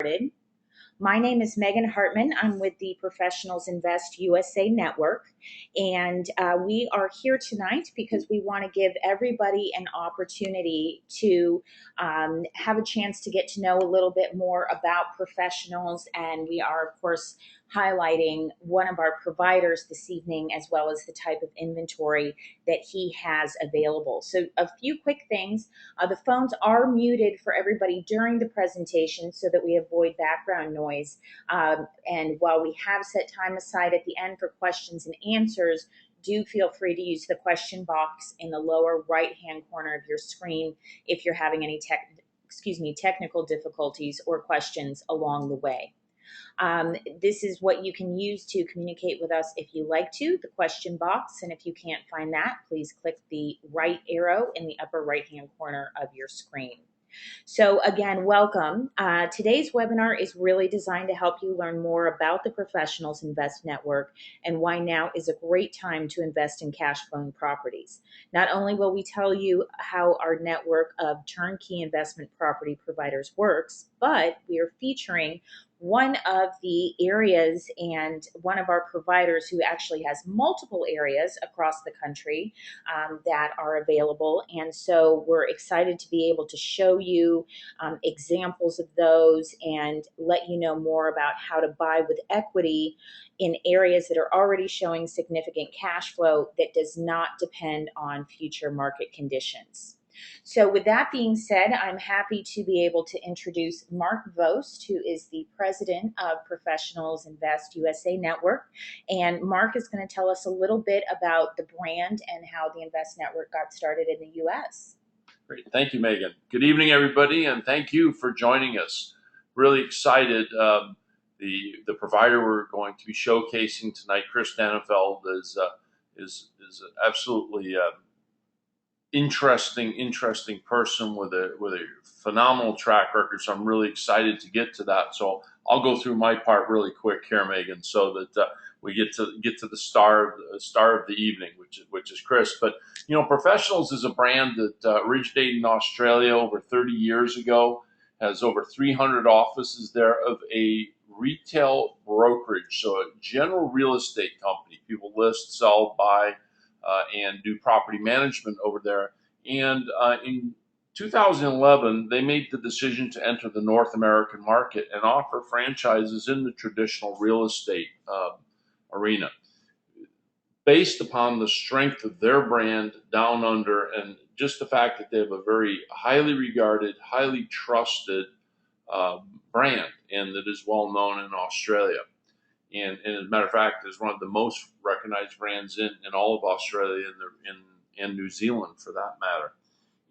Started. My name is Megan Hartman. I'm with the Professionals Invest USA Network, and we are here tonight because we want to give everybody an opportunity to have a chance to get to know a little bit more about professionals, and we are, of course, highlighting one of our providers this evening as well as the type of inventory that he has available. So a few quick things. The phones are muted for everybody during the presentation so that we avoid background noise. And while we have set time aside at the end for questions and answers, do feel free to use the question box in the lower right-hand corner of your screen if you're having any technical difficulties or questions along the way. This is what you can use to communicate with us if you like to, the question box. And if you can't find that, please click the right arrow in the upper right-hand corner of your screen. So again, welcome. Today's webinar is really designed to help you learn more about the Professionals Invest Network and why now is a great time to invest in cash flowing properties. Not only will we tell you how our network of turnkey investment property providers works, but we are featuring one of the areas and one of our providers who actually has multiple areas across the country that are available. And so we're excited to be able to show you examples of those and let you know more about how to buy with equity in areas that are already showing significant cash flow that does not depend on future market conditions. So with that being said, I'm happy to be able to introduce Mark Vost, who is the president of Professionals Invest USA Network. And Mark is going to tell us a little bit about the brand and how the Invest Network got started in the U.S. Great. Thank you, Megan. Good evening, everybody, and thank you for joining us. Really excited. The provider we're going to be showcasing tonight, Chris Danefeld, is absolutely interesting person with a phenomenal track record. So I'm really excited to get to that. So I'll go through my part really quick here, Megan, so that we get to the star of the evening, which is Chris. But you know, Professionals is a brand that originated in Australia over 30 years ago, has over 300 offices there of a retail brokerage, so a general real estate company. People list, sell, buy, and do property management over there. And in 2011, they made the decision to enter the North American market and offer franchises in the traditional real estate arena, based upon the strength of their brand down under and just the fact that they have a very highly regarded, highly trusted brand, and that is well known in Australia. And as a matter of fact, is one of the most recognized brands in all of Australia and New Zealand, for that matter.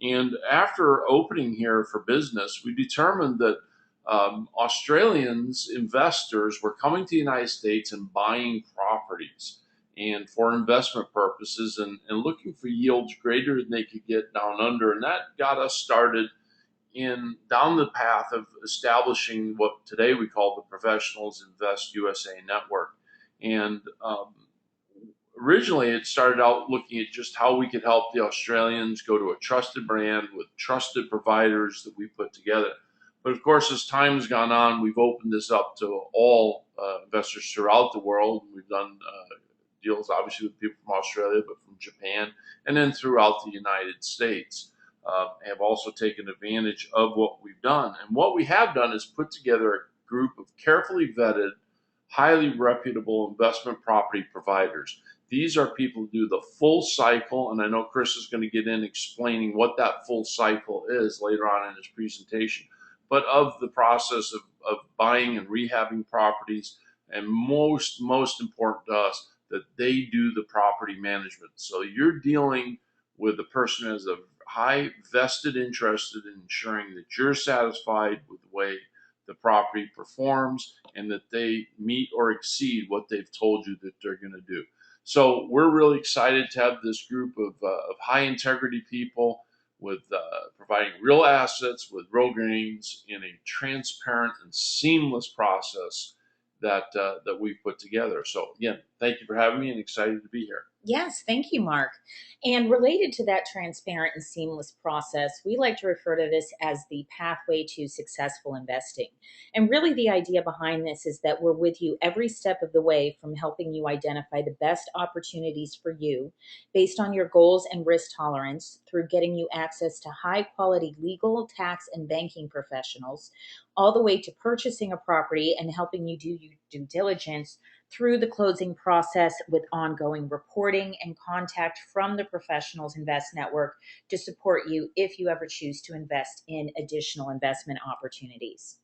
And after opening here for business, we determined that Australians investors were coming to the United States and buying properties and for investment purposes and looking for yields greater than they could get down under. And that got us started down the path of establishing what today we call the Professionals Invest USA Network. And originally it started out looking at just how we could help the Australians go to a trusted brand with trusted providers that we put together. But of course, as time has gone on, we've opened this up to all investors throughout the world. We've done deals obviously with people from Australia, but from Japan, and then throughout the United States. Have also taken advantage of what we've done. And what we have done is put together a group of carefully vetted, highly reputable investment property providers. These are people who do the full cycle, and I know Chris is going to get in explaining what that full cycle is later on in his presentation, but of the process of buying and rehabbing properties, and most important to us, that they do the property management. So you're dealing with a person who has a high vested interest in ensuring that you're satisfied with the way the property performs and that they meet or exceed what they've told you that they're going to do. So we're really excited to have this group of high integrity people with providing real assets with real gains in a transparent and seamless process that we've put together. So again, thank you for having me and excited to be here. Yes, thank you, Mark. And related to that transparent and seamless process, we like to refer to this as the pathway to successful investing. And really, the idea behind this is that we're with you every step of the way, from helping you identify the best opportunities for you based on your goals and risk tolerance, through getting you access to high quality legal, tax, and banking professionals, all the way to purchasing a property and helping you do your due diligence through the closing process, with ongoing reporting and contact from the Professionals Invest Network to support you if you ever choose to invest in additional investment opportunities.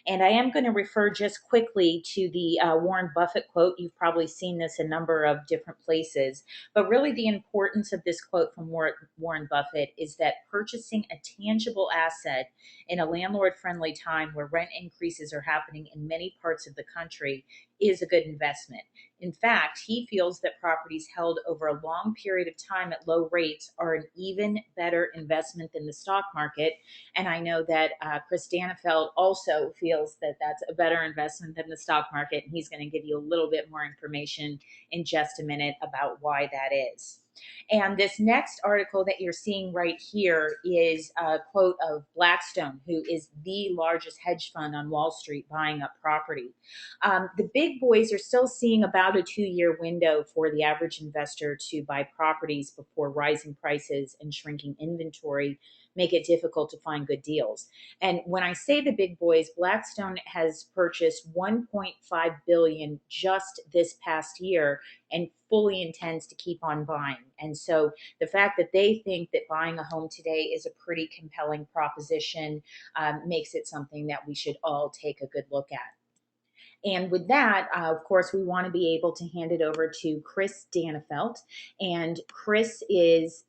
And I am going to refer just quickly to the Warren Buffett quote. You've probably seen this a number of different places, but really the importance of this quote from Warren Buffett is that purchasing a tangible asset in a landlord friendly time where rent increases are happening in many parts of the country is a good investment. In fact, he feels that properties held over a long period of time at low rates are an even better investment than the stock market. And I know that Chris Danefeld also feels that that's a better investment than the stock market. And he's going to give you a little bit more information in just a minute about why that is. And this next article that you're seeing right here is a quote of Blackstone, who is the largest hedge fund on Wall Street buying up property. The big boys are still seeing about a 2-year window for the average investor to buy properties before rising prices and shrinking inventory make it difficult to find good deals. And when I say the big boys, Blackstone has purchased 1.5 billion just this past year and fully intends to keep on buying. And so the fact that they think that buying a home today is a pretty compelling proposition makes it something that we should all take a good look at. And with that, of course, we want to be able to hand it over to Chris Danefeld. And Chris is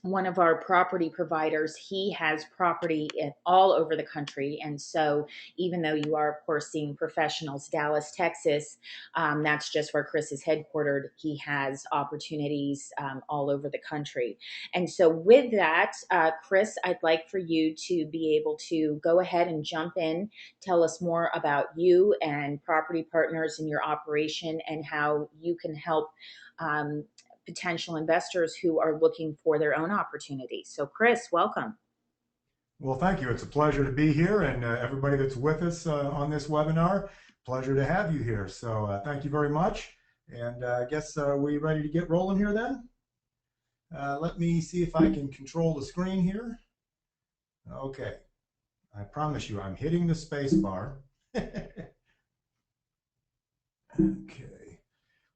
one of our property providers. He has property all over the country. And so even though you are, of course, seeing professionals, Dallas, Texas, that's just where Chris is headquartered. He has opportunities all over the country. And so with that, Chris, I'd like for you to be able to go ahead and jump in, tell us more about you and Property Partners in your operation and how you can help potential investors who are looking for their own opportunities. So Chris, welcome. Well, thank you. It's a pleasure to be here, and everybody that's with us on this webinar, pleasure to have you here. So thank you very much. And I guess we ready to get rolling here then? Let me see if I can control the screen here. Okay. I promise you, I'm hitting the space bar. Okay.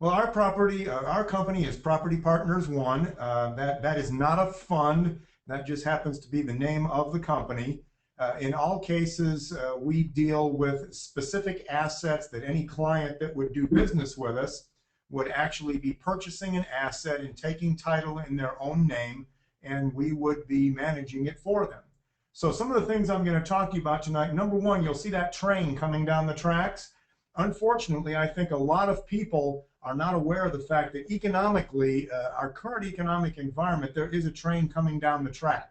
Well, our company is Property Partners One. That is not a fund. That just happens to be the name of the company. In all cases, we deal with specific assets that any client that would do business with us would actually be purchasing an asset and taking title in their own name, and we would be managing it for them. So some of the things I'm going to talk to you about tonight, number one, you'll see that train coming down the tracks. Unfortunately, I think a lot of people are not aware of the fact that economically, our current economic environment, there is a train coming down the track.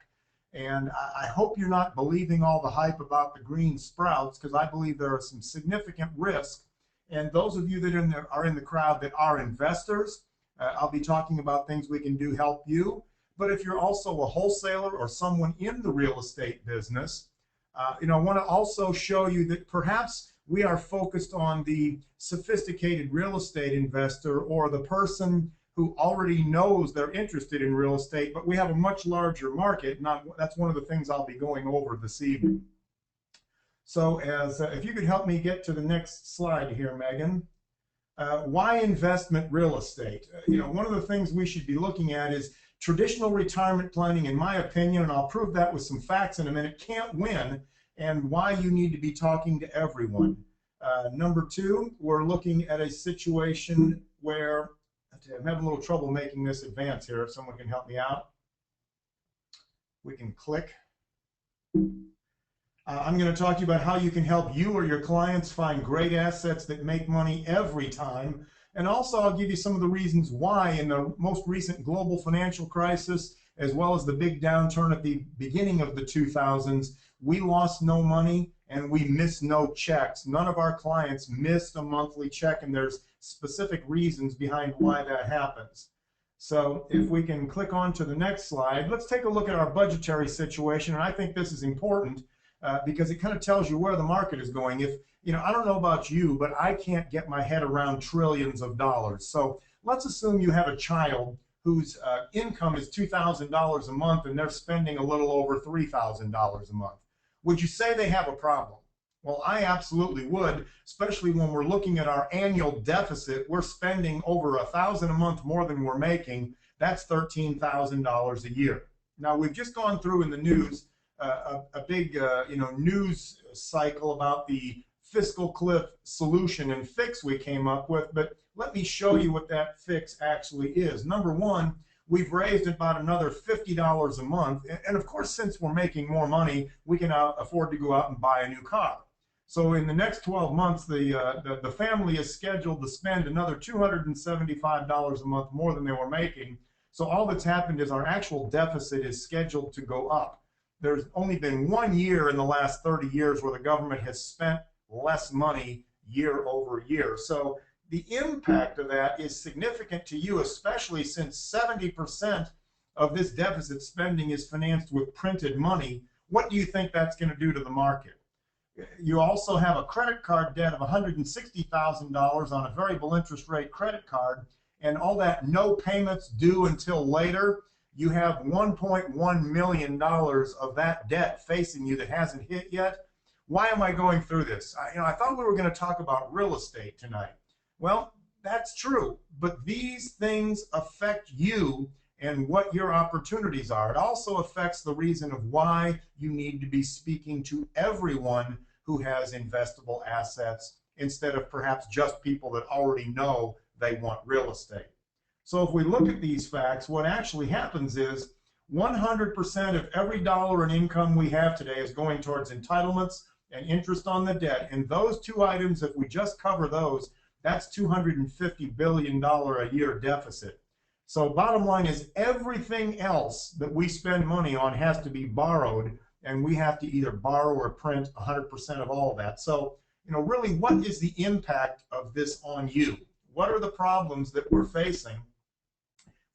And I hope you're not believing all the hype about the green sprouts, because I believe there are some significant risks. And those of you that are in the crowd that are investors, I'll be talking about things we can do to help you. But if you're also a wholesaler or someone in the real estate business, I want to also show you that perhaps we are focused on the sophisticated real estate investor or the person who already knows they're interested in real estate, but we have a much larger market. That's one of the things I'll be going over this evening. So if you could help me get to the next slide here, Megan. Why investment real estate? One of the things we should be looking at is traditional retirement planning, in my opinion, and I'll prove that with some facts in a minute, can't win, and why you need to be talking to everyone. Number two, we're looking at a situation where I'm having a little trouble making this advance here. If someone can help me out, we can click. I'm going to talk to you about how you can help you or your clients find great assets that make money every time. And also I'll give you some of the reasons why in the most recent global financial crisis, as well as the big downturn at the beginning of the 2000s, we lost no money and we missed no checks. None of our clients missed a monthly check, and there's specific reasons behind why that happens. So if we can click on to the next slide, let's take a look at our budgetary situation. And I think this is important because it kind of tells you where the market is going. If, I don't know about you, but I can't get my head around trillions of dollars. So let's assume you have a child whose income is $2,000 a month and they're spending a little over $3,000 a month. Would you say they have a problem? Well, I absolutely would, especially when we're looking at our annual deficit. We're spending over $1,000 a month more than we're making. That's $13,000 a year. Now, we've just gone through in the news a big news cycle about the fiscal cliff solution and fix we came up with, but let me show you what that fix actually is. Number one, we've raised about another $50 a month, and of course, since we're making more money, we can afford to go out and buy a new car. So in the next 12 months, the family is scheduled to spend another $275 a month more than they were making. So all that's happened is our actual deficit is scheduled to go up. There's only been 1 year in the last 30 years where the government has spent less money year over year. So the impact of that is significant to you, especially since 70% of this deficit spending is financed with printed money. What do you think that's going to do to the market? You also have a credit card debt of $160,000 on a variable interest rate credit card, and all that no payments due until later. You have $1.1 million of that debt facing you that hasn't hit yet. Why am I going through this? I thought we were going to talk about real estate tonight. Well, that's true, but these things affect you and what your opportunities are. It also affects the reason of why you need to be speaking to everyone who has investable assets instead of perhaps just people that already know they want real estate. So if we look at these facts, what actually happens is 100% of every dollar in income we have today is going towards entitlements and interest on the debt. And those two items, if we just cover those, that's $250 billion a year deficit. So bottom line is everything else that we spend money on has to be borrowed, and we have to either borrow or print 100% of all of that. So, really, what is the impact of this on you? What are the problems that we're facing?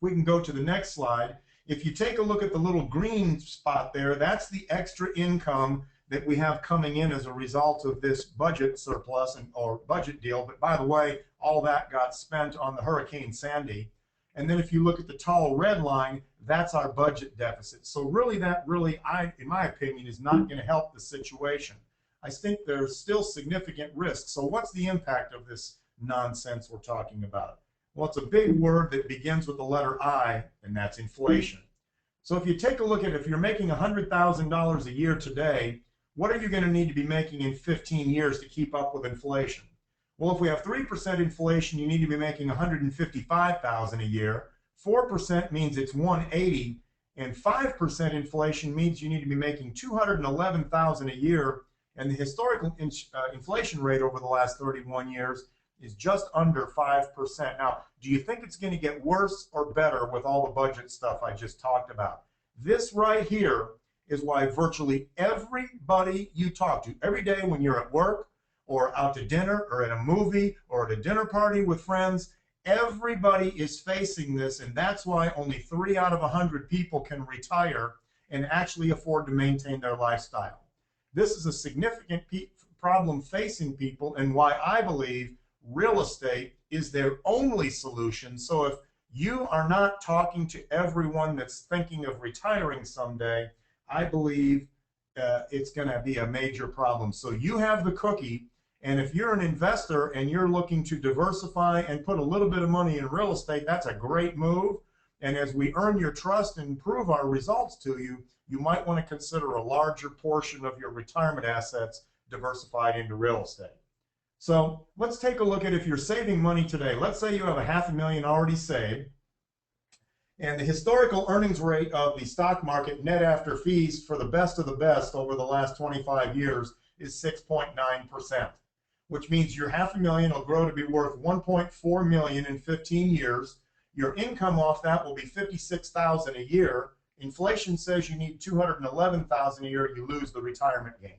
We can go to the next slide. If you take a look at the little green spot there, that's the extra income that we have coming in as a result of this budget surplus or budget deal. But by the way, all that got spent on the Hurricane Sandy. And then if you look at the tall red line, that's our budget deficit. So really, in my opinion, is not going to help the situation. I think there's still significant risk. So what's the impact of this nonsense we're talking about? Well, it's a big word that begins with the letter I, and that's inflation. So if you take a look at if you're making $100,000 a year today, what are you going to need to be making in 15 years to keep up with inflation? Well, if we have 3% inflation, you need to be making $155,000 a year. 4% means it's $180,000, and 5% inflation means you need to be making $211,000 a year. And the historical inflation rate over the last 31 years is just under 5%. Now, do you think it's going to get worse or better with all the budget stuff I just talked about? This right here is why virtually everybody you talk to every day when you're at work or out to dinner or at a movie or at a dinner party with friends, everybody is facing this, and that's why only 3 out of 100 people can retire and actually afford to maintain their lifestyle. This is a significant problem facing people, and why I believe real estate is their only solution. So if you are not talking to everyone that's thinking of retiring someday, I believe it's going to be a major problem. So you have the cookie, and if you're an investor and you're looking to diversify and put a little bit of money in real estate, that's a great move. And as we earn your trust and prove our results to you, you might want to consider a larger portion of your retirement assets diversified into real estate. So let's take a look at if you're saving money today. Let's say you have $500,000 already saved, and the historical earnings rate of the stock market net after fees for the best of the best over the last 25 years is 6.9%, which means your $500,000 will grow to be worth $1.4 million in 15 years. Your income off that will be $56,000 a year. Inflation says you need $211,000 a year, you lose the retirement gain.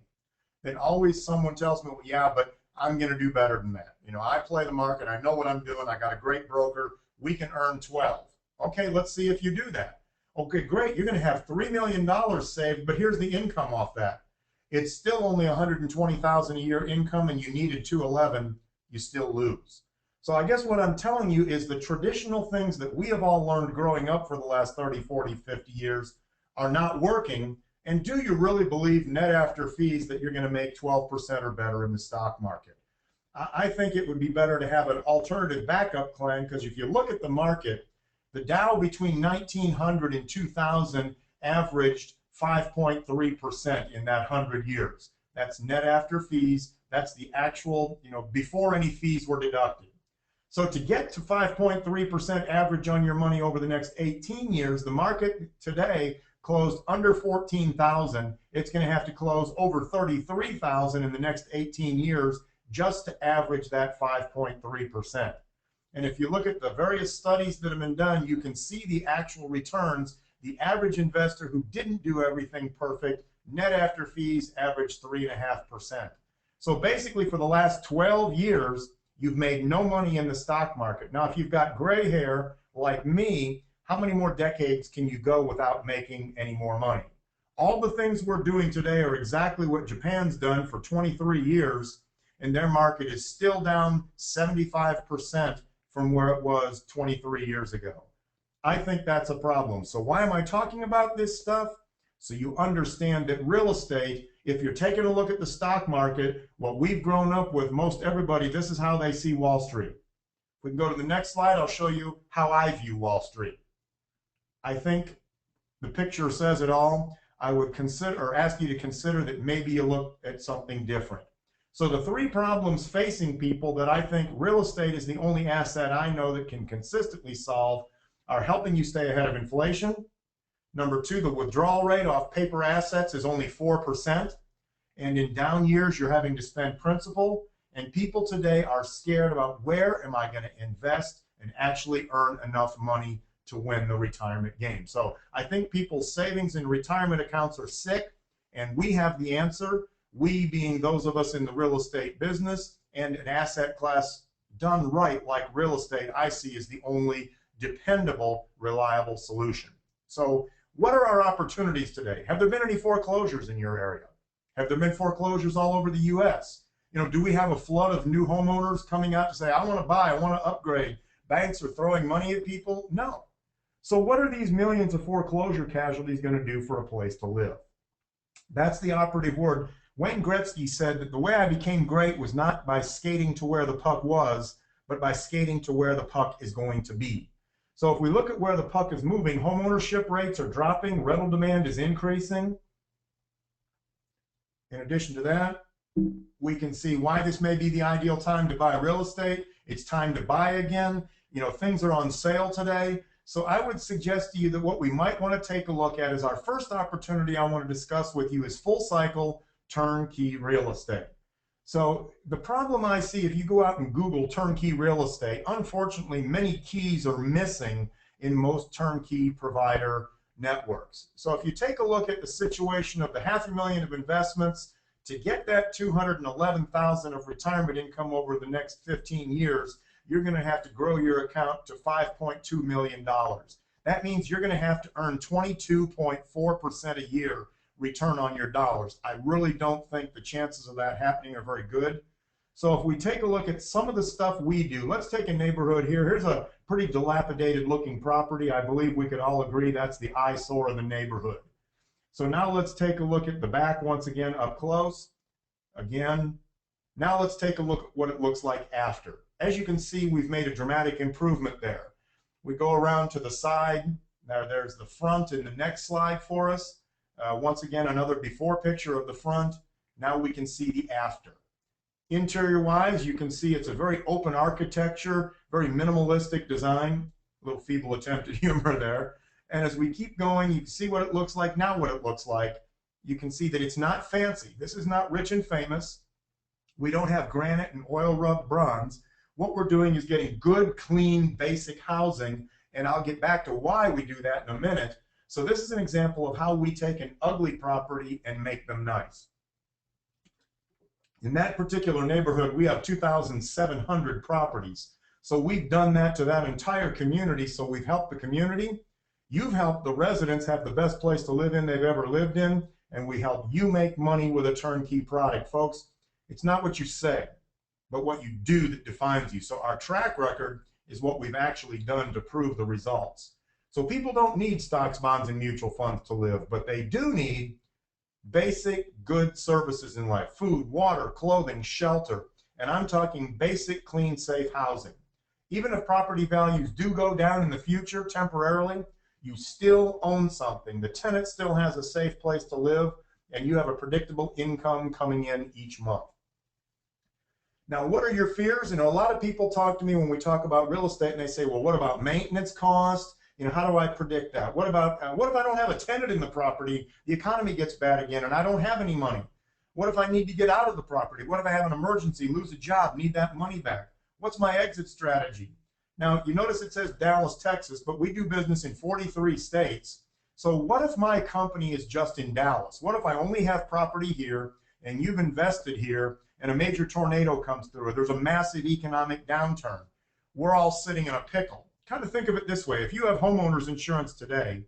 Then always someone tells me, well, yeah, but I'm going to do better than that. You know, I play the market. I know what I'm doing. I got a great broker. We can earn 12. Okay, let's see if you do that. Okay, great. You're going to have $3 million saved, but here's the income off that. It's still only $120,000 a year income, and you needed 211. You still lose. So I guess what I'm telling you is the traditional things that we have all learned growing up for the last 30, 40, 50 years are not working. And do you really believe net after fees that you're going to make 12% or better in the stock market? I think it would be better to have an alternative backup plan, because if you look at the market, the Dow between 1900 and 2000 averaged 5.3% in that 100 years. That's net after fees. That's the actual, before any fees were deducted. So to get to 5.3% average on your money over the next 18 years, the market today closed under 14,000. It's going to have to close over 33,000 in the next 18 years just to average that 5.3%. And if you look at the various studies that have been done, you can see the actual returns. The average investor who didn't do everything perfect, net after fees, averaged 3.5%. So basically for the last 12 years, you've made no money in the stock market. Now, if you've got gray hair like me, how many more decades can you go without making any more money? All the things we're doing today are exactly what Japan's done for 23 years, and their market is still down 75% from where it was 23 years ago. I think that's a problem. So why am I talking about this stuff? So you understand that real estate, if you're taking a look at the stock market, what we've grown up with, most everybody, this is how they see Wall Street. If we can go to the next slide, I'll show you how I view Wall Street. I think the picture says it all. I would consider or ask you to consider that maybe you look at something different. So the three problems facing people that I think real estate is the only asset I know that can consistently solve are helping you stay ahead of inflation. Number two, the withdrawal rate off paper assets is only 4%. And in down years, you're having to spend principal. And people today are scared about where am I going to invest and actually earn enough money to win the retirement game. So I think people's savings and retirement accounts are sick, and we have the answer. We being those of us in the real estate business, and an asset class done right like real estate, I see as the only dependable, reliable solution. So what are our opportunities today? Have there been any foreclosures in your area? Have there been foreclosures all over the US? Do we have a flood of new homeowners coming out to say, I want to buy, I want to upgrade? Banks are throwing money at people? No. So what are these millions of foreclosure casualties going to do for a place to live? That's the operative word. Wayne Gretzky said that the way I became great was not by skating to where the puck was, but by skating to where the puck is going to be. So if we look at where the puck is moving, homeownership rates are dropping, rental demand is increasing. In addition to that, we can see why this may be the ideal time to buy real estate. It's time to buy again. Things are on sale today. So I would suggest to you that what we might want to take a look at is our first opportunity I want to discuss with you is full cycle turnkey real estate. So the problem I see if you go out and Google turnkey real estate, unfortunately, many keys are missing in most turnkey provider networks. So if you take a look at the situation of the $500,000 of investments to get that $211,000 of retirement income over the next 15 years, you're going to have to grow your account to $5.2 million. That means you're going to have to earn 22.4% a year return on your dollars. I really don't think the chances of that happening are very good. So if we take a look at some of the stuff we do, let's take a neighborhood here. Here's a pretty dilapidated looking property. I believe we could all agree that's the eyesore of the neighborhood. So now let's take a look at the back once again up close. Again, now let's take a look at what it looks like after. As you can see, we've made a dramatic improvement there. We go around to the side. There's the front in the next slide for us. Once again, another before picture of the front. Now we can see the after. Interior-wise, you can see it's a very open architecture, very minimalistic design. A little feeble attempt at humor there. And as we keep going, you can see what it looks like. Now what it looks like. You can see that it's not fancy. This is not rich and famous. We don't have granite and oil rubbed bronze. What we're doing is getting good, clean, basic housing, and I'll get back to why we do that in a minute. So this is an example of how we take an ugly property and make them nice. In that particular neighborhood, we have 2,700 properties. So we've done that to that entire community. So we've helped the community. You've helped the residents have the best place to live in they've ever lived in. And we help you make money with a turnkey product. Folks, it's not what you say, but what you do that defines you. So our track record is what we've actually done to prove the results. So people don't need stocks, bonds, and mutual funds to live, but they do need basic good services in life: food, water, clothing, shelter. And I'm talking basic, clean, safe housing. Even if property values do go down in the future temporarily, you still own something. The tenant still has a safe place to live, and you have a predictable income coming in each month. Now, what are your fears? A lot of people talk to me when we talk about real estate, and they say, well, what about maintenance costs? How do I predict that? What about, what if I don't have a tenant in the property, the economy gets bad again, and I don't have any money? What if I need to get out of the property? What if I have an emergency, lose a job, need that money back? What's my exit strategy? Now, you notice it says Dallas, Texas, but we do business in 43 states. So what if my company is just in Dallas? What if I only have property here, and you've invested here, and a major tornado comes through, or there's a massive economic downturn? We're all sitting in a pickle. Kind of think of it this way. If you have homeowners insurance today,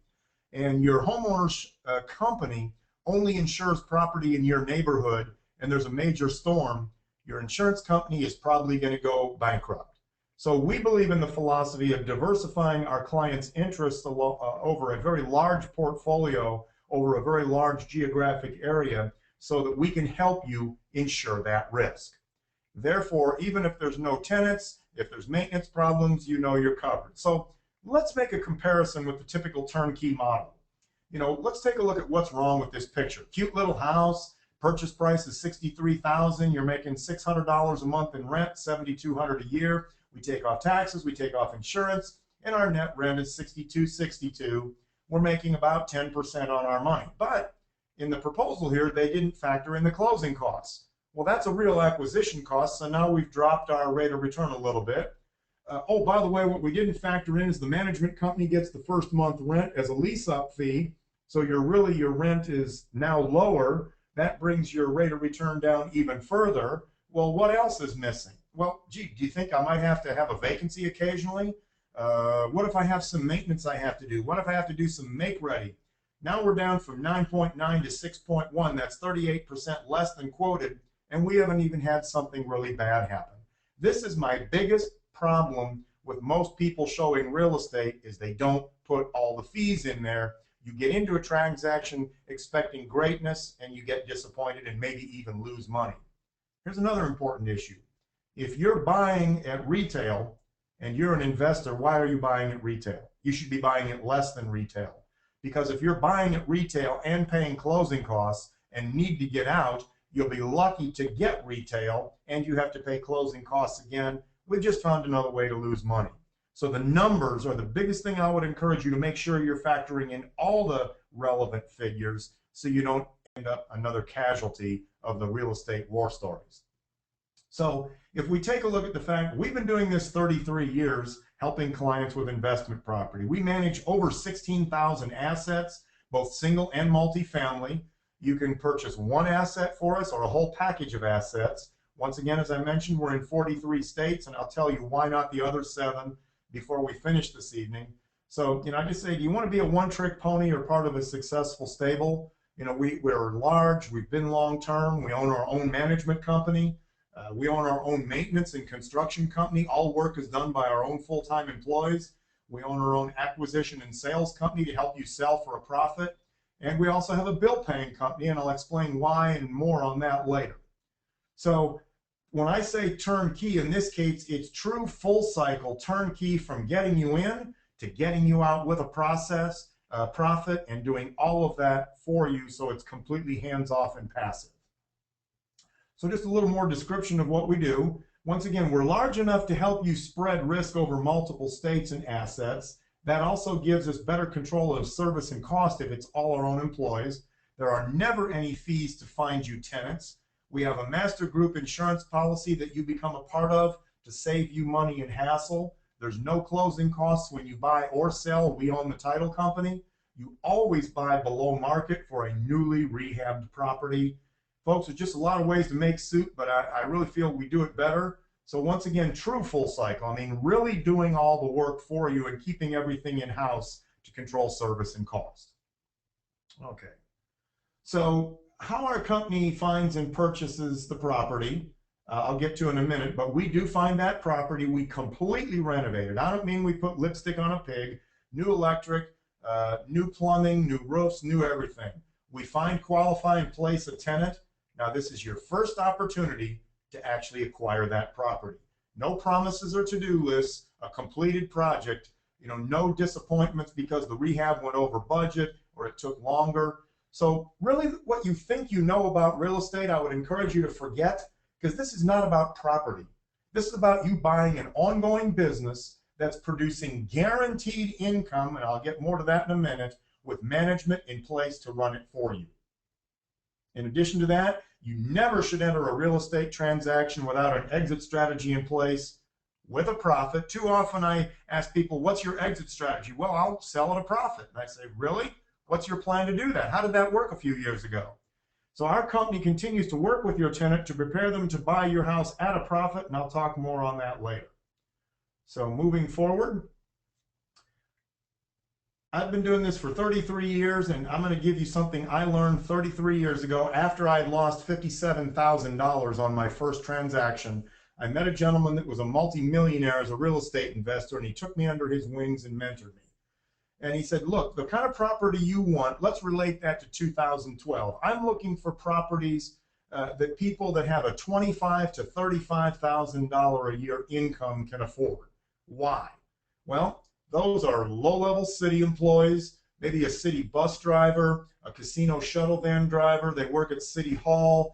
and your homeowner's company only insures property in your neighborhood, and there's a major storm, your insurance company is probably going to go bankrupt. So we believe in the philosophy of diversifying our clients' interests over a very large portfolio, over a very large geographic area, so that we can help you insure that risk. Therefore, even if there's no tenants, if there's maintenance problems, you're covered. So let's make a comparison with the typical turnkey model. Let's take a look at what's wrong with this picture. Cute little house, purchase price is $63,000. You're making $600 a month in rent, $7,200 a year. We take off taxes, we take off insurance, and our net rent is $62.62. We're making about 10% on our money. But in the proposal here, they didn't factor in the closing costs. Well, that's a real acquisition cost, so now we've dropped our rate of return a little bit. Oh, by the way, what we didn't factor in is the management company gets the first month rent as a lease-up fee, so your rent is now lower. That brings your rate of return down even further. Well, what else is missing? Well, gee, do you think I might have to have a vacancy occasionally? What if I have some maintenance I have to do? What if I have to do some make-ready? Now we're down from 9.9 to 6.1. That's 38% less than quoted. And we haven't even had something really bad happen. This is my biggest problem with most people showing real estate, is they don't put all the fees in there. You get into a transaction expecting greatness, and you get disappointed and maybe even lose money. Here's another important issue. If you're buying at retail and you're an investor, why are you buying at retail? You should be buying at less than retail. Because if you're buying at retail and paying closing costs and need to get out, you'll be lucky to get retail, and you have to pay closing costs again. We've just found another way to lose money. So the numbers are the biggest thing I would encourage you to make sure you're factoring in all the relevant figures so you don't end up another casualty of the real estate war stories. So if we take a look at the fact, we've been doing this 33 years, helping clients with investment property. We manage over 16,000 assets, both single and multifamily. You can purchase one asset for us or a whole package of assets. Once again, as I mentioned, we're in 43 states, and I'll tell you why not the other 7 before we finish this evening. So, I just say, do you want to be a one-trick pony or part of a successful stable? We're large, we've been long-term, we own our own management company, we own our own maintenance and construction company. All work is done by our own full-time employees. We own our own acquisition and sales company to help you sell for a profit. And we also have a bill-paying company, and I'll explain why and more on that later. So when I say turnkey, in this case, it's true full-cycle turnkey, from getting you in to getting you out with a profit, and doing all of that for you, so it's completely hands-off and passive. So just a little more description of what we do. Once again, we're large enough to help you spread risk over multiple states and assets. That also gives us better control of service and cost if it's all our own employees. There are never any fees to find you tenants. We have a master group insurance policy that you become a part of to save you money and hassle. There's no closing costs when you buy or sell. We own the title company. You always buy below market for a newly rehabbed property. Folks, there's just a lot of ways to make soup, but I really feel we do it better. So once again, true full cycle. I mean, really doing all the work for you and keeping everything in-house to control service and cost. Okay. So how our company finds and purchases the property, I'll get to in a minute, but we do find that property, we completely renovate it. I don't mean we put lipstick on a pig, new electric, new plumbing, new roofs, new everything. We find, qualify, and place a tenant. Now this is your first opportunity to actually acquire that property. No promises or to-do lists, a completed project, no disappointments because the rehab went over budget or it took longer. So really what you think you know about real estate, I would encourage you to forget, because this is not about property. This is about you buying an ongoing business that's producing guaranteed income, and I'll get more to that in a minute, with management in place to run it for you. In addition to that, you never should enter a real estate transaction without an exit strategy in place with a profit. Too often I ask people, what's your exit strategy? Well, I'll sell at a profit. And I say, really? What's your plan to do that? How did that work a few years ago? So our company continues to work with your tenant to prepare them to buy your house at a profit, and I'll talk more on that later. So moving forward, I've been doing this for 33 years, and I'm going to give you something I learned 33 years ago after I had lost $57,000 on my first transaction. I met a gentleman that was a multi-millionaire as a real estate investor, and he took me under his wings and mentored me. And he said, look, the kind of property you want, let's relate that to 2012. I'm looking for properties that people that have a $25,000 to $35,000 a year income can afford. Why? Well, those are low-level city employees, maybe a city bus driver, a casino shuttle van driver. They work at City Hall,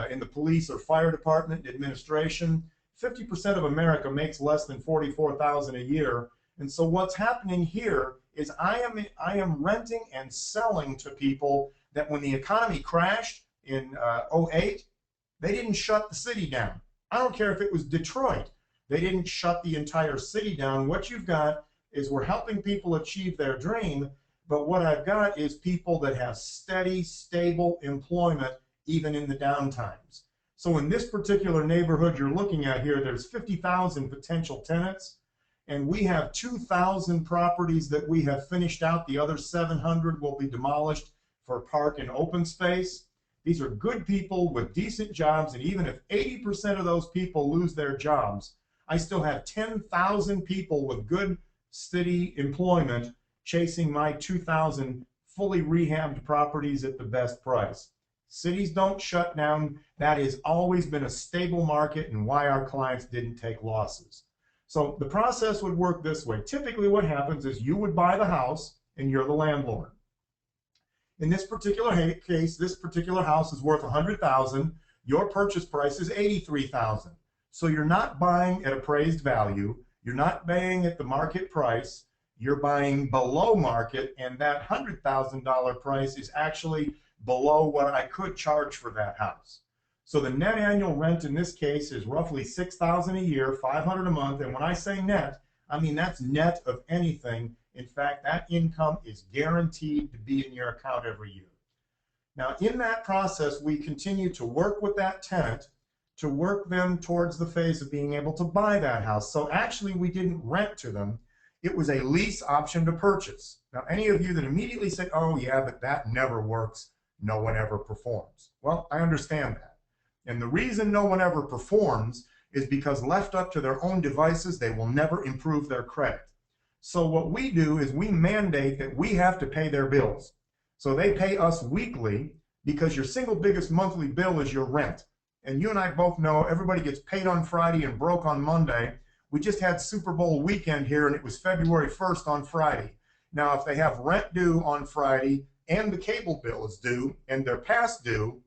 in the police or fire department administration. 50% of America makes less than $44,000 a year. And so what's happening here is I am renting and selling to people that when the economy crashed in 08, they didn't shut the city down. I don't care if it was Detroit. They didn't shut the entire city down. What you've got is we're helping people achieve their dream, but what I've got is people that have steady, stable employment even in the down times. So in this particular neighborhood you're looking at here, there's 50,000 potential tenants. And we have 2,000 properties that we have finished out. The other 700 will be demolished for park and open space. These are good people with decent jobs, and even if 80% of those people lose their jobs, I still have 10,000 people with good city employment chasing my 2,000 fully rehabbed properties at the best price. Cities don't shut down. That has always been a stable market and why our clients didn't take losses. So the process would work this way. Typically what happens is you would buy the house and you're the landlord. In this particular case, this particular house is worth $100,000. Your purchase price is $83,000. So you're not buying at appraised value. You're not buying at the market price. You're buying below market, and that $100,000 price is actually below what I could charge for that house. So the net annual rent in this case is roughly $6,000 a year, $500 a month. And when I say net, I mean that's net of anything. In fact, that income is guaranteed to be in your account every year. Now, in that process, we continue to work with that tenant to work them towards the phase of being able to buy that house. So actually, we didn't rent to them. It was a lease option to purchase. Now, any of you that immediately say, oh, yeah, but that never works, no one ever performs. Well, I understand that. And the reason no one ever performs is because left up to their own devices, they will never improve their credit. So what we do is we mandate that we have to pay their bills. So they pay us weekly because your single biggest monthly bill is your rent. And you and I both know everybody gets paid on Friday and broke on Monday. We just had Super Bowl weekend here and it was February 1st on Friday. Now, if they have rent due on Friday and the cable bill is due and they're past due,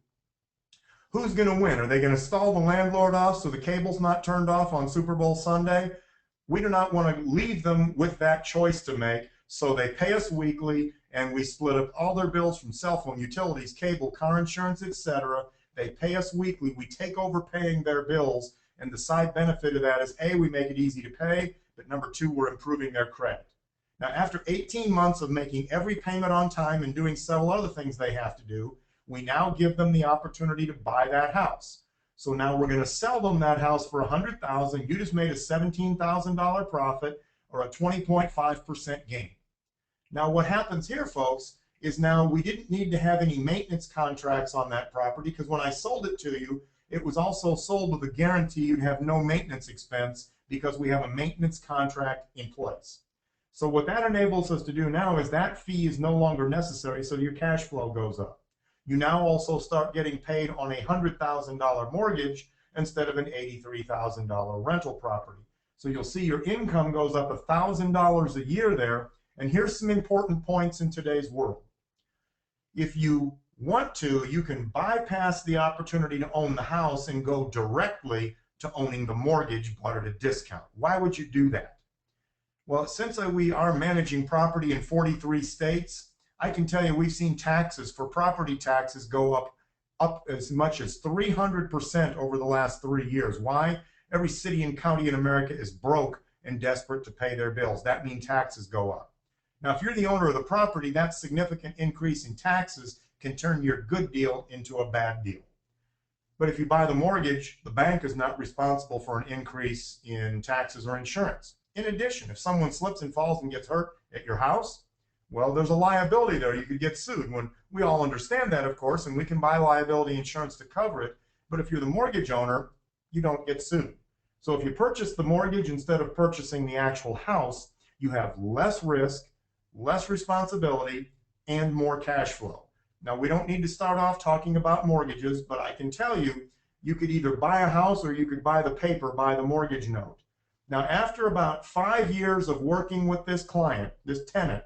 who's going to win? Are they going to stall the landlord off so the cable's not turned off on Super Bowl Sunday? We do not want to leave them with that choice to make, so they pay us weekly, and we split up all their bills from cell phone, utilities, cable, car insurance, etc. They pay us weekly. We take over paying their bills, and the side benefit of that is, A, we make it easy to pay, but number two, we're improving their credit. Now, after 18 months of making every payment on time and doing several other things they have to do, we now give them the opportunity to buy that house. So now we're going to sell them that house for $100,000. You just made a $17,000 profit or a 20.5% gain. Now what happens here, folks, is now we didn't need to have any maintenance contracts on that property, because when I sold it to you, it was also sold with a guarantee you'd have no maintenance expense because we have a maintenance contract in place. So what that enables us to do now is that fee is no longer necessary, so your cash flow goes up. You now also start getting paid on a $100,000 mortgage instead of an $83,000 rental property. So you'll see your income goes up $1,000 a year there. And here's some important points in today's world. If you want to, you can bypass the opportunity to own the house and go directly to owning the mortgage, but at a discount. Why would you do that? Well, since we are managing property in 43 states, I can tell you we've seen taxes for property taxes go up as much as 300% over the last 3 years. Why? Every city and county in America is broke and desperate to pay their bills. That means taxes go up. Now, if you're the owner of the property, that significant increase in taxes can turn your good deal into a bad deal. But if you buy the mortgage, the bank is not responsible for an increase in taxes or insurance. In addition, if someone slips and falls and gets hurt at your house, well, there's a liability there. You could get sued. When we all understand that, of course, and we can buy liability insurance to cover it. But if you're the mortgage owner, you don't get sued. So if you purchase the mortgage instead of purchasing the actual house, you have less risk, less responsibility, and more cash flow. Now, we don't need to start off talking about mortgages, but I can tell you, you could either buy a house or you could buy the paper, buy the mortgage note. Now, after about 5 years of working with this client, this tenant,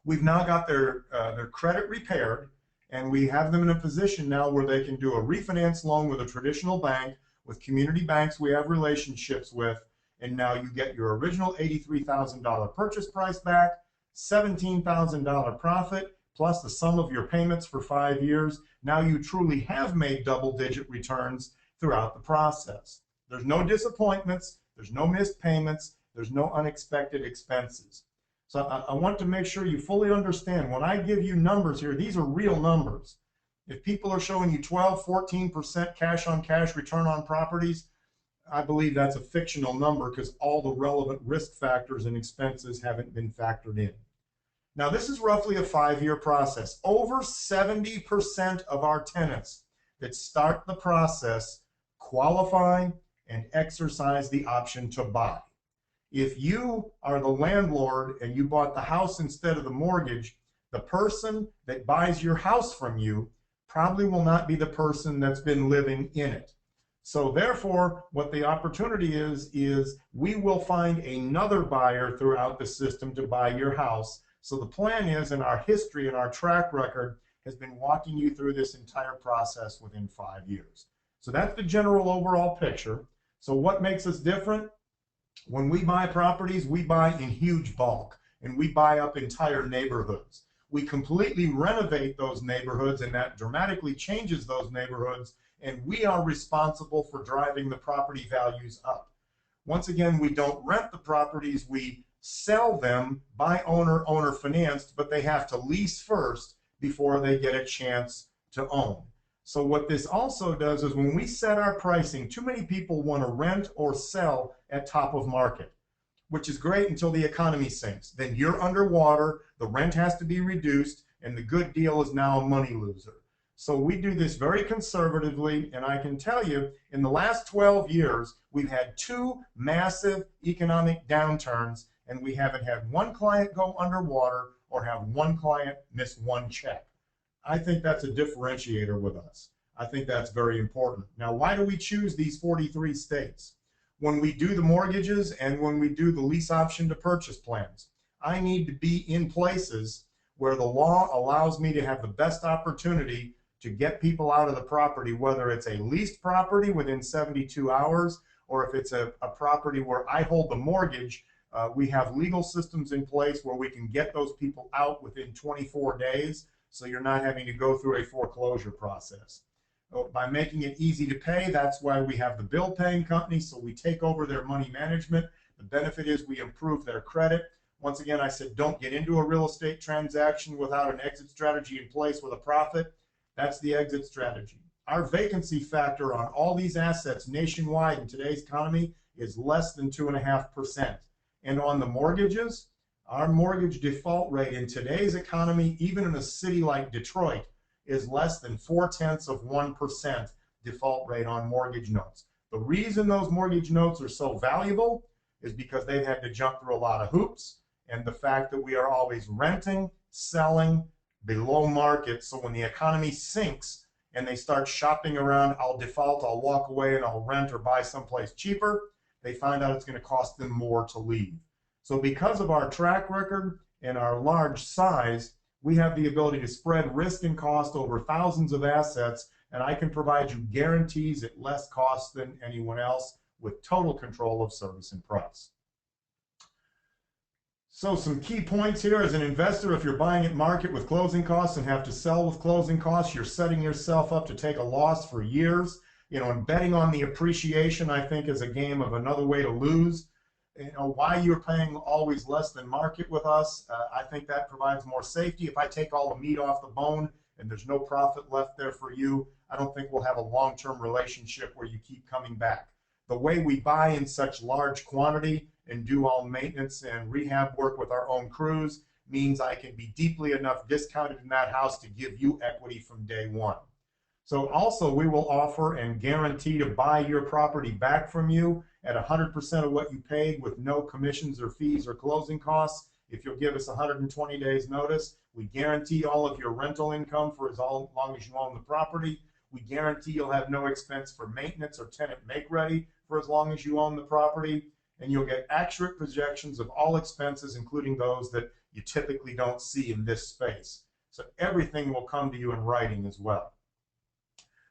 we've now got their credit repaired, and we have them in a position now where they can do a refinance loan with a traditional bank, with community banks we have relationships with, and now you get your original $83,000 purchase price back, $17,000 profit, plus the sum of your payments for 5 years. Now you truly have made double-digit returns throughout the process. There's no disappointments, there's no missed payments, there's no unexpected expenses. So I want to make sure you fully understand, when I give you numbers here, these are real numbers. If people are showing you 12, 14% cash-on-cash return on properties, I believe that's a fictional number because all the relevant risk factors and expenses haven't been factored in. Now, this is roughly a 5-year process. Over 70% of our tenants that start the process qualify and exercise the option to buy. If you are the landlord and you bought the house instead of the mortgage, the person that buys your house from you probably will not be the person that's been living in it. So therefore, what the opportunity is we will find another buyer throughout the system to buy your house. So the plan is, and our history and our track record has been walking you through this entire process within 5 years. So that's the general overall picture. So what makes us different? When we buy properties, we buy in huge bulk, and we buy up entire neighborhoods. We completely renovate those neighborhoods, and that dramatically changes those neighborhoods, and we are responsible for driving the property values up. Once again, we don't rent the properties, we sell them by owner, owner financed, but they have to lease first before they get a chance to own. So what this also does is when we set our pricing, too many people want to rent or sell at top of market, which is great until the economy sinks. Then you're underwater, the rent has to be reduced, and the good deal is now a money loser. So we do this very conservatively, and I can tell you, in the last 12 years, we've had 2 massive economic downturns, and we haven't had one client go underwater or have one client miss one check. I think that's a differentiator with us. I think that's very important. Now, why do we choose these 43 states? When we do the mortgages and when we do the lease option to purchase plans, I need to be in places where the law allows me to have the best opportunity to get people out of the property, whether it's a leased property within 72 hours or if it's a property where I hold the mortgage. We have legal systems in place where we can get those people out within 24 days, so you're not having to go through a foreclosure process. By making it easy to pay, that's why we have the bill paying company, so we take over their money management. The benefit is we improve their credit. Once again, I said don't get into a real estate transaction without an exit strategy in place with a profit. That's the exit strategy. Our vacancy factor on all these assets nationwide in today's economy is less than 2.5%. And on the mortgages, our mortgage default rate in today's economy, even in a city like Detroit, is less than 0.4% default rate on mortgage notes. The reason those mortgage notes are so valuable is because they've had to jump through a lot of hoops, and the fact that we are always renting, selling below market. So when the economy sinks and they start shopping around, I'll default, I'll walk away, and I'll rent or buy someplace cheaper, they find out it's going to cost them more to leave. So because of our track record and our large size, we have the ability to spread risk and cost over thousands of assets, and I can provide you guarantees at less cost than anyone else with total control of service and price. So some key points here as an investor: if you're buying at market with closing costs and have to sell with closing costs, you're setting yourself up to take a loss for years. And betting on the appreciation, I think, is a game of another way to lose. Why you're paying always less than market with us, I think that provides more safety. If I take all the meat off the bone and there's no profit left there for you, I don't think we'll have a long-term relationship where you keep coming back. The way we buy in such large quantity and do all maintenance and rehab work with our own crews means I can be deeply enough discounted in that house to give you equity from day one. So also, we will offer and guarantee to buy your property back from you at 100% of what you paid with no commissions or fees or closing costs. If you'll give us 120 days notice, we guarantee all of your rental income for as long as you own the property. We guarantee you'll have no expense for maintenance or tenant make ready for as long as you own the property. And you'll get accurate projections of all expenses, including those that you typically don't see in this space. So everything will come to you in writing as well.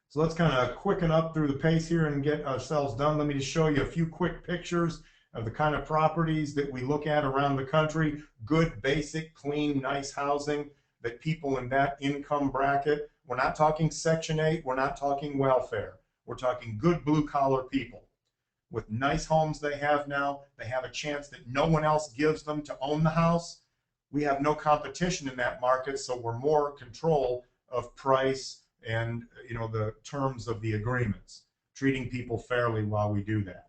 So let's kind of quicken up through the pace here and get ourselves done. Let me just show you a few quick pictures of the kind of properties that we look at around the country. Good, basic, clean, nice housing that people in that income bracket, we're not talking Section 8, we're not talking welfare. We're talking good blue-collar people with nice homes they have now. They have a chance that no one else gives them to own the house. We have no competition in that market, so we're more control of price and the terms of the agreements, treating people fairly while we do that.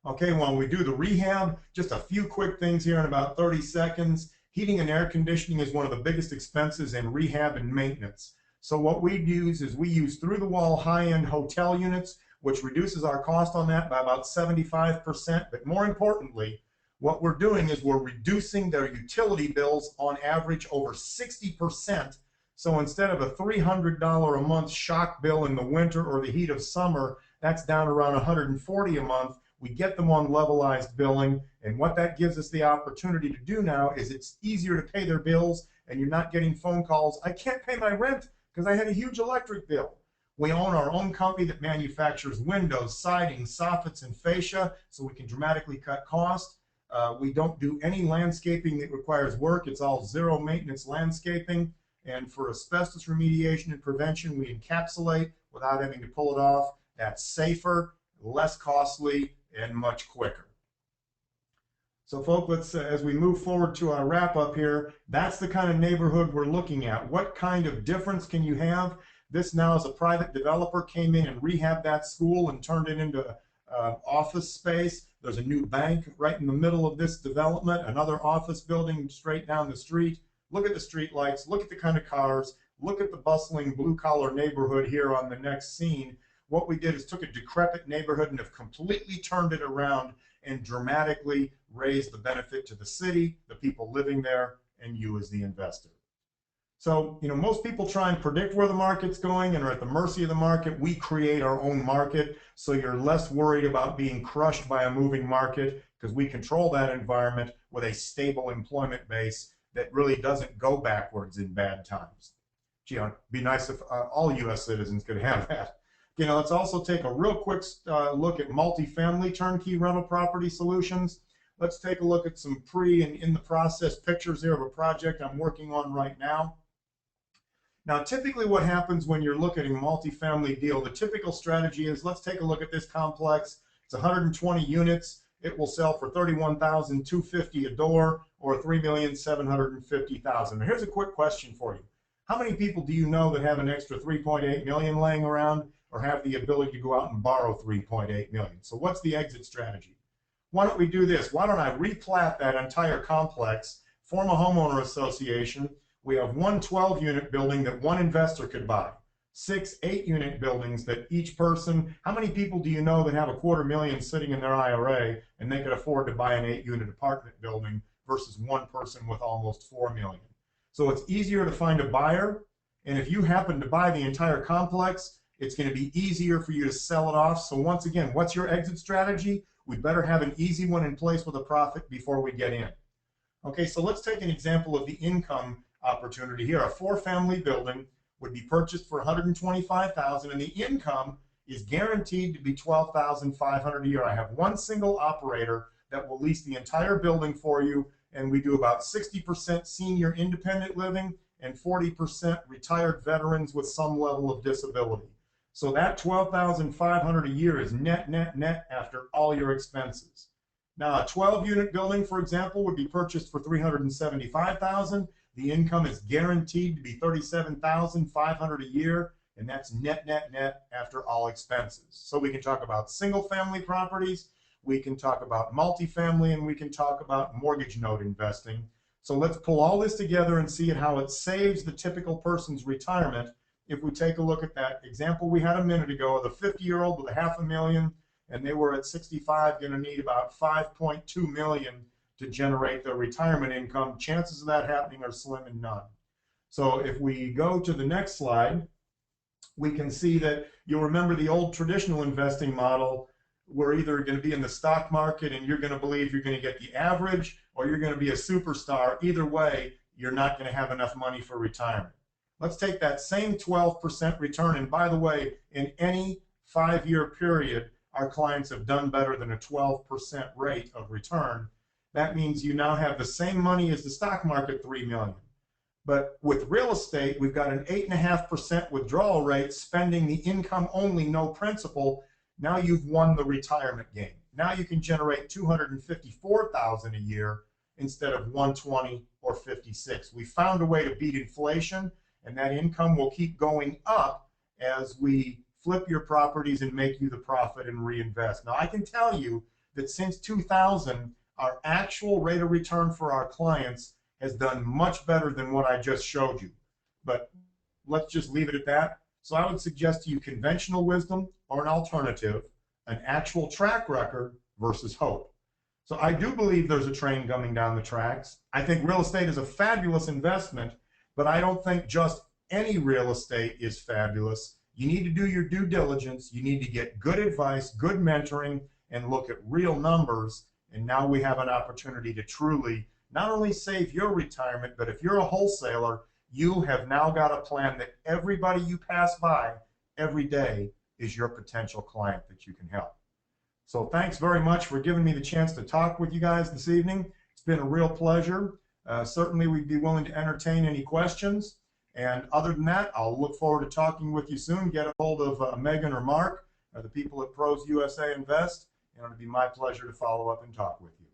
Okay, while we do the rehab, just a few quick things here in about 30 seconds. Heating and air conditioning is one of the biggest expenses in rehab and maintenance. So what we use is we use through-the-wall high-end hotel units, which reduces our cost on that by about 75%. But more importantly, what we're doing is we're reducing their utility bills on average over 60%. So instead of a $300 a month shock bill in the winter or the heat of summer, that's down around $140 a month. We get them on levelized billing, and what that gives us the opportunity to do now is it's easier to pay their bills, and you're not getting phone calls, I can't pay my rent because I had a huge electric bill. We own our own company that manufactures windows, siding, soffits, and fascia, so we can dramatically cut costs. We don't do any landscaping that requires work. It's all zero maintenance landscaping. And for asbestos remediation and prevention, we encapsulate without having to pull it off. That's safer, less costly, and much quicker. So folks, let's, as we move forward to our wrap up here, that's the kind of neighborhood we're looking at. What kind of difference can you have? This now is a private developer came in and rehabbed that school and turned it into office space. There's a new bank right in the middle of this development, another office building straight down the street. Look at the street lights, look at the kind of cars, look at the bustling blue-collar neighborhood here on the next scene. What we did is took a decrepit neighborhood and have completely turned it around and dramatically raised the benefit to the city, the people living there, and you as the investor. So, most people try and predict where the market's going and are at the mercy of the market. We create our own market, so you're less worried about being crushed by a moving market because we control that environment with a stable employment base that really doesn't go backwards in bad times. Gee, it'd be nice if all U.S. citizens could have that. Let's also take a real quick look at multifamily turnkey rental property solutions. Let's take a look at some pre and in the process pictures here of a project I'm working on right now. Now, typically what happens when you're looking at a multifamily deal, the typical strategy is, let's take a look at this complex. It's 120 units. It will sell for $31,250 a door or $3,750,000. Here's a quick question for you. How many people do you know that have an extra 3.8 million laying around or have the ability to go out and borrow 3.8 million? So what's the exit strategy? Why don't we do this? Why don't I replat that entire complex, form a homeowner association? We have one 12-unit building that one investor could buy, 6 8-unit buildings that each person, how many people do you know that have $250,000 sitting in their IRA and they could afford to buy an 8-unit apartment building versus one person with almost 4 million? So it's easier to find a buyer. And if you happen to buy the entire complex, it's going to be easier for you to sell it off. So once again, what's your exit strategy? We better have an easy one in place with a profit before we get in. Okay, so let's take an example of the income opportunity here. A 4-family building would be purchased for $125,000, and the income is guaranteed to be $12,500 a year. I have one single operator that will lease the entire building for you, and we do about 60% senior independent living and 40% retired veterans with some level of disability. So that $12,500 a year is net, net, net after all your expenses. Now, a 12-unit building, for example, would be purchased for $375,000. The income is guaranteed to be $37,500 a year, and that's net, net, net after all expenses. So we can talk about single-family properties, we can talk about multifamily, and we can talk about mortgage note investing. So let's pull all this together and see how it saves the typical person's retirement. If we take a look at that example we had a minute ago of the 50-year-old with $500,000, and they were at 65, going to need about 5.2 million to generate their retirement income. Chances of that happening are slim and none. So if we go to the next slide, we can see that you'll remember the old traditional investing model. We're either going to be in the stock market and you're going to believe you're going to get the average, or you're going to be a superstar. Either way, you're not going to have enough money for retirement. Let's take that same 12% return, and by the way, in any 5-year period, our clients have done better than a 12% rate of return. That means you now have the same money as the stock market, $3 million. But with real estate, we've got an 8.5% withdrawal rate, spending the income only, no principal. Now you've won the retirement game. Now you can generate $254,000 a year instead of 120 or 56. We found a way to beat inflation, and that income will keep going up as we flip your properties and make you the profit and reinvest. Now, I can tell you that since 2000, our actual rate of return for our clients has done much better than what I just showed you. But let's just leave it at that. So I would suggest to you conventional wisdom or an alternative, an actual track record versus hope. So I do believe there's a train coming down the tracks. I think real estate is a fabulous investment, but I don't think just any real estate is fabulous. You need to do your due diligence. You need to get good advice, good mentoring, and look at real numbers. And now we have an opportunity to truly not only save your retirement, but if you're a wholesaler, you have now got a plan that everybody you pass by every day is your potential client that you can help. So thanks very much for giving me the chance to talk with you guys this evening. It's been a real pleasure. Certainly we'd be willing to entertain any questions. And other than that, I'll look forward to talking with you soon. Get a hold of Megan or Mark, or the people at Pros USA Invest, and it'll be my pleasure to follow up and talk with you.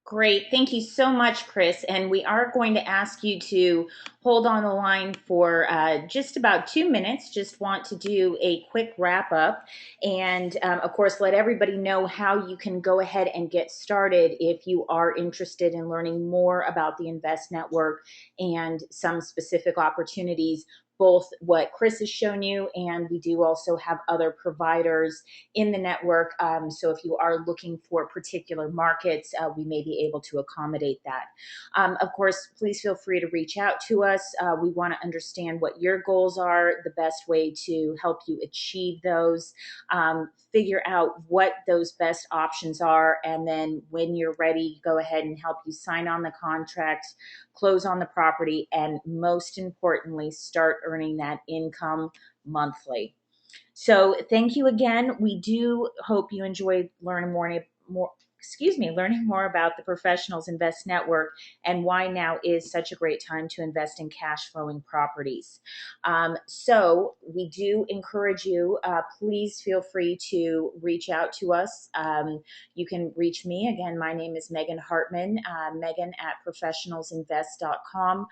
Great. Thank you so much, Chris. And we are going to ask you to hold on the line for just about 2 minutes. Just want to do a quick wrap up and, of course, let everybody know how you can go ahead and get started if you are interested in learning more about the Invest Network and some specific opportunities, both what Chris has shown you, and we do also have other providers in the network. So if you are looking for particular markets, we may be able to accommodate that. Of course, please feel free to reach out to us. We want to understand what your goals are, the best way to help you achieve those, figure out what those best options are, and then when you're ready, go ahead and help you sign on the contract, close on the property, and most importantly, start earning that income monthly. So thank you again. We do hope you enjoyed learning more learning more about the Professionals Invest Network and why now is such a great time to invest in cash flowing properties. So we do encourage you, please feel free to reach out to us. You can reach me. Again, my name is Megan Hartman, Megan at professionalsinvest.com,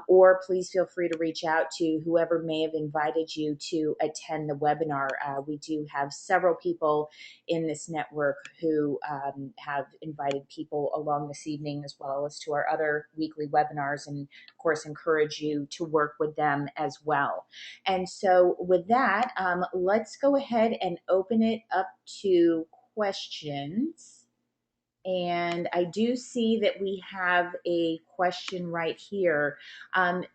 or please feel free to reach out to whoever may have invited you to attend the webinar. We do have several people in this network who have invited people along this evening, as well as to our other weekly webinars, and of course encourage you to work with them as well. And so with that, let's go ahead and open it up to questions. And I do see that we have a question right here.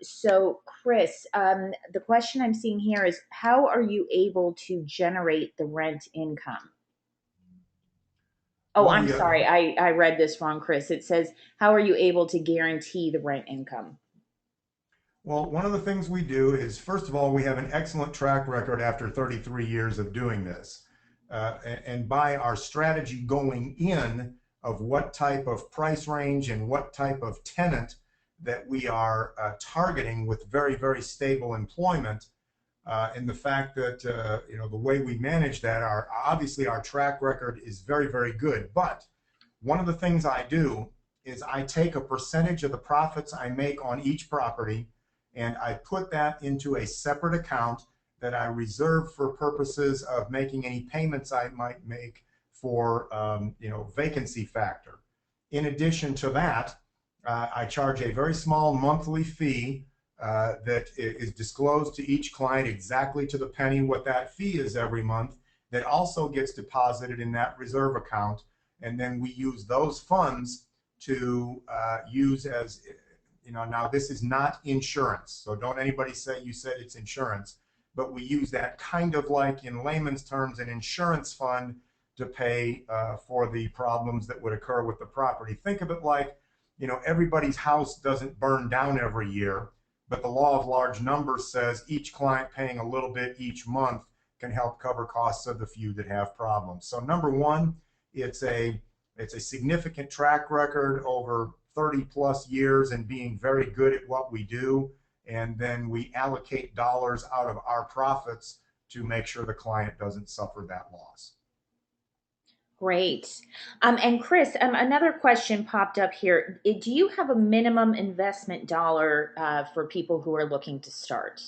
So Chris, the question I'm seeing here is, how are you able to generate the rent income? Oh, Well, I'm sorry. I read this wrong, Chris. It says, how are you able to guarantee the rent income? well, one of the things we do is, first of all, we have an excellent track record after 33 years of doing this. And by our strategy going in of what type of price range and what type of tenant that we are targeting with very, very stable employment, and the fact that the way we manage that, obviously our track record is very, very good. But one of the things I do is I take a percentage of the profits I make on each property, and I put that into a separate account that I reserve for purposes of making any payments I might make for vacancy factor. In addition to that, I charge a very small monthly fee that is disclosed to each client exactly to the penny what that fee is every month, that also gets deposited in that reserve account. And then we use those funds to use as, now this is not insurance. So don't anybody say you said it's insurance, but we use that kind of like, in layman's terms, an insurance fund to pay for the problems that would occur with the property. Think of it like, everybody's house doesn't burn down every year, but the law of large numbers says each client paying a little bit each month can help cover costs of the few that have problems. So number one, it's a significant track record over 30 plus years and being very good at what we do. And then we allocate dollars out of our profits to make sure the client doesn't suffer that loss. Great. And Chris, another question popped up here. Do you have a minimum investment dollar for people who are looking to start?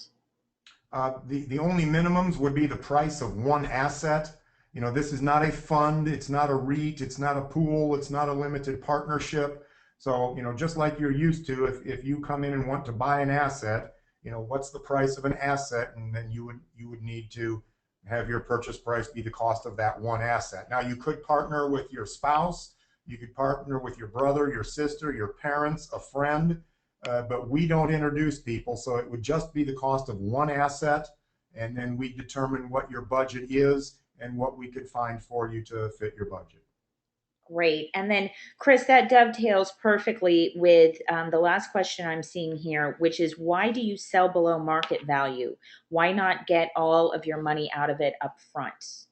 The only minimums would be the price of one asset. This is not a fund, it's not a REIT, it's not a pool, it's not a limited partnership. So, just like you're used to, if you come in and want to buy an asset, what's the price of an asset? And then you would need to have your purchase price be the cost of that one asset. Now, you could partner with your spouse, you could partner with your brother, your sister, your parents, a friend, but we don't introduce people, so it would just be the cost of one asset, and then we determine what your budget is and what we could find for you to fit your budget. Great. And then, Chris, that dovetails perfectly with the last question I'm seeing here, which is, why do you sell below market value? Why not get all of your money out of it up front?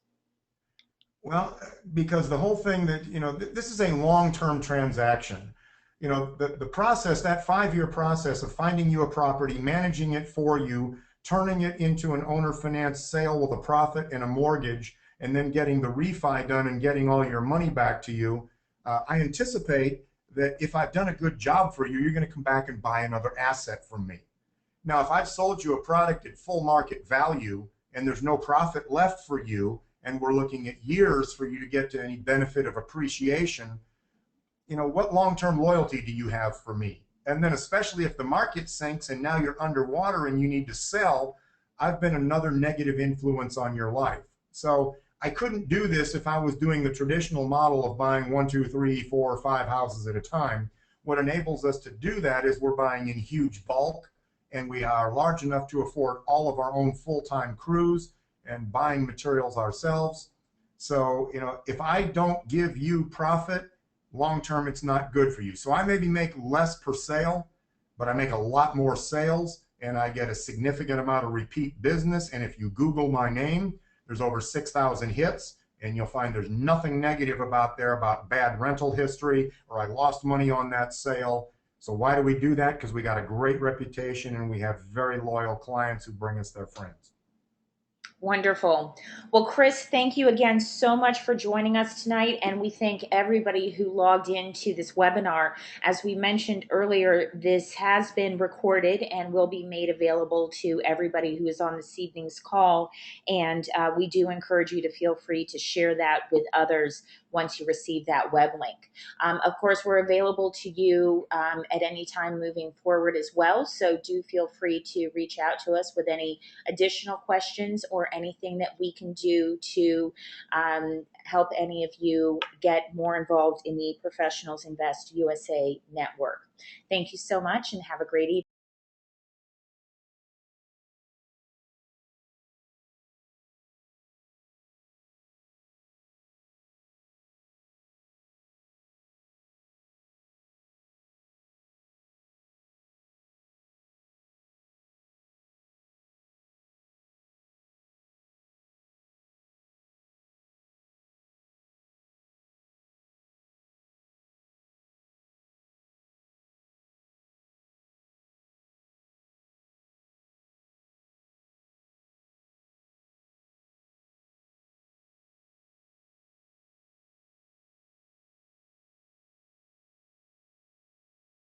Well, because the whole thing that, this is a long-term transaction. The process, that 5-year process of finding you a property, managing it for you, turning it into an owner finance sale with a profit and a mortgage, and then getting the refi done and getting all your money back to you, I anticipate that if I've done a good job for you, you're going to come back and buy another asset from me. Now, if I've sold you a product at full market value and there's no profit left for you, and we're looking at years for you to get to any benefit of appreciation, what long-term loyalty do you have for me? And then especially if the market sinks and now you're underwater and you need to sell, I've been another negative influence on your life. So I couldn't do this if I was doing the traditional model of buying 1, 2, 3, 4, or 5 houses at a time. What enables us to do that is we're buying in huge bulk, and we are large enough to afford all of our own full-time crews and buying materials ourselves. So, if I don't give you profit, long-term, it's not good for you. So I maybe make less per sale, but I make a lot more sales, and I get a significant amount of repeat business. And if you Google my name, there's over 6,000 hits. and you'll find there's nothing negative about there about bad rental history or I lost money on that sale. So why do we do that? Because we got a great reputation and we have very loyal clients who bring us their friends. Wonderful. Well, Chris, thank you again so much for joining us tonight. And we thank everybody who logged into this webinar. As we mentioned earlier, this has been recorded and will be made available to everybody who is on this evening's call. And we do encourage you to feel free to share that with others once you receive that web link. Of course, we're available to you at any time moving forward as well. So do feel free to reach out to us with any additional questions or anything that we can do to help any of you get more involved in the Professionals Invest USA network. Thank you so much and have a great evening.